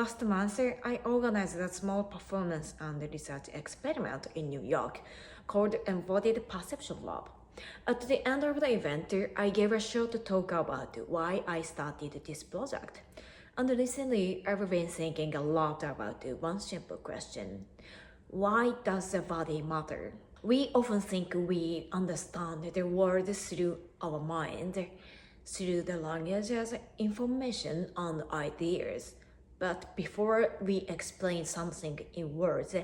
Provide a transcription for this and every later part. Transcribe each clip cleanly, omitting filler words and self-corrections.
Last month, I organized a small performance and research experiment in New York called Embodied Perception Lab. At the end of the event, I gave a short talk about why I started this project. And recently, I've been thinking a lot about one simple question. Why does the body matter? We often think we understand the world through our mind, through the language as information and ideas. But before we explain something in words,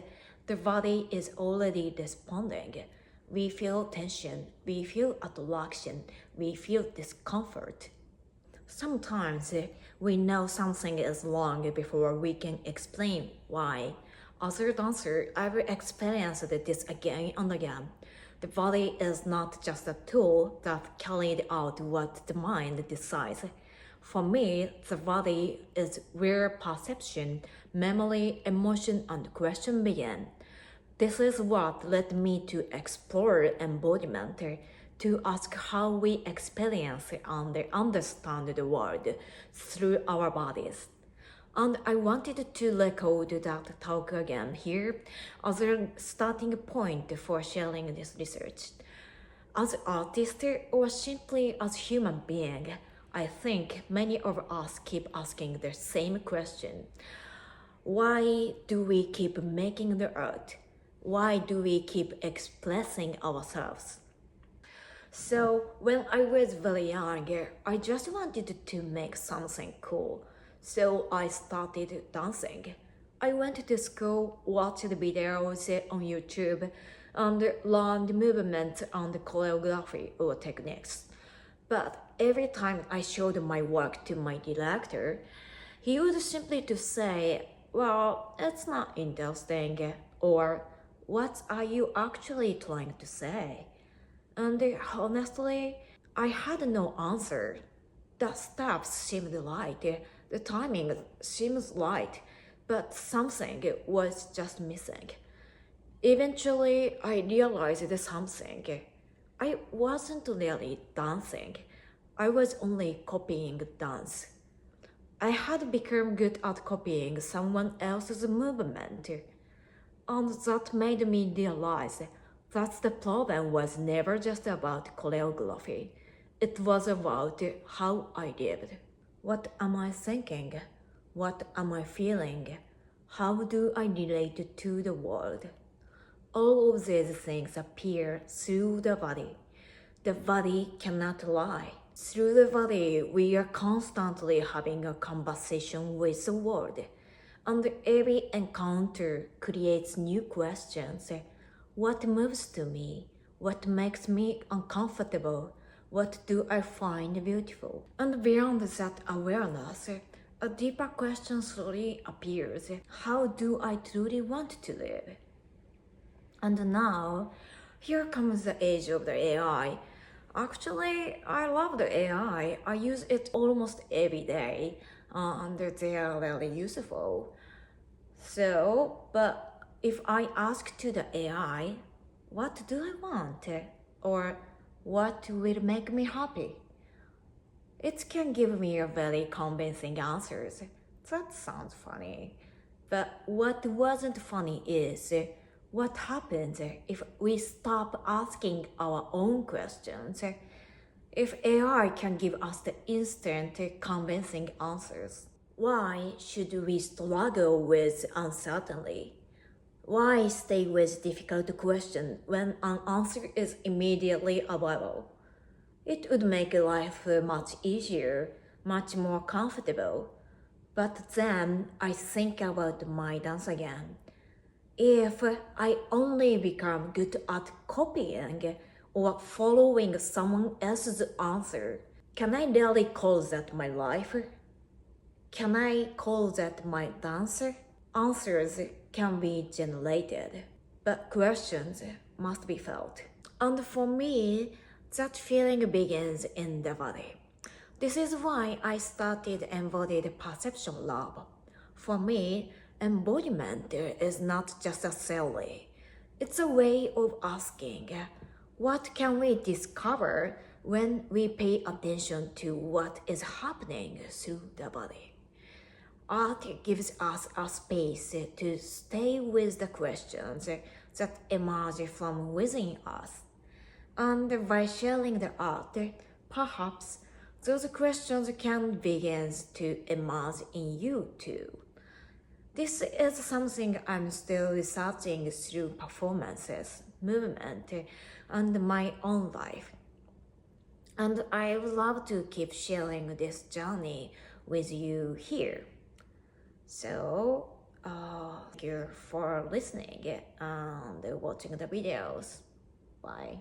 the body is already responding. We feel tension, we feel attraction, we feel discomfort. Sometimes we know something is wrong before we can explain why. As a dancer, I've experienced this again and again. The body is not just a tool that carried out what the mind decides. For me, the body is where perception, memory, emotion, and question begin. This is what led me to explore embodiment, to ask how we experience and understand the world through our bodies. And I wanted to record that talk again here as a starting point for sharing this research. As artists or simply as human beings, I think many of us keep asking the same question. Why do we keep making the art? Why do we keep expressing ourselves? So when I was very young, I just wanted to make something cool. So I started dancing. I went to school, watched videos on YouTube, and learned movements and choreography or techniques. But every time I showed my work to my director, he would simply to say, well, it's not interesting, or what are you actually trying to say? And honestly, I had no answer. The steps seemed right, the timing seems right, but something was just missing. Eventually, I realized something. I wasn't really dancing. I was only copying dance. I had become good at copying someone else's movement. And that made me realize that the problem was never just about choreography. It was about how I lived. What am I thinking? What am I feeling? How do I relate to the world? All of these things appear through the body. The body cannot lie. Through the body, we are constantly having a conversation with the world. And every encounter creates new questions. What moves to me? What makes me uncomfortable? What do I find beautiful? And beyond that awareness, a deeper question slowly appears. How do I truly want to live? And now, here comes the age of the AI. Actually, I love the AI. I use it almost every day, and they are really useful. So, but if I ask to the AI, what do I want? Or what will make me happy? It can give me a very convincing answers. That sounds funny. But what wasn't funny is what happens if we stop asking our own questions? If AI can give us the instant convincing answers, why should we struggle with uncertainty? Why stay with difficult questions when an answer is immediately available? It would make life much easier, much more comfortable. But then I think about my dance again. If I only become good at copying or following someone else's answer, can I really call that my life? Can I call that my dance? Answers can be generated, but questions must be felt. And for me, that feeling begins in the body. This is why I started Embodied Perception Lab. For me, embodiment is not just a theory. It's a way of asking, what can we discover when we pay attention to what is happening through the body? art gives us a space to stay with the questions that emerge from within us. And by sharing the art, perhaps those questions can begin to emerge in you too. This is something I'm still researching through performances, movement, and my own life. And I would love to keep sharing this journey with you here. So, thank you for listening and watching the videos. Bye.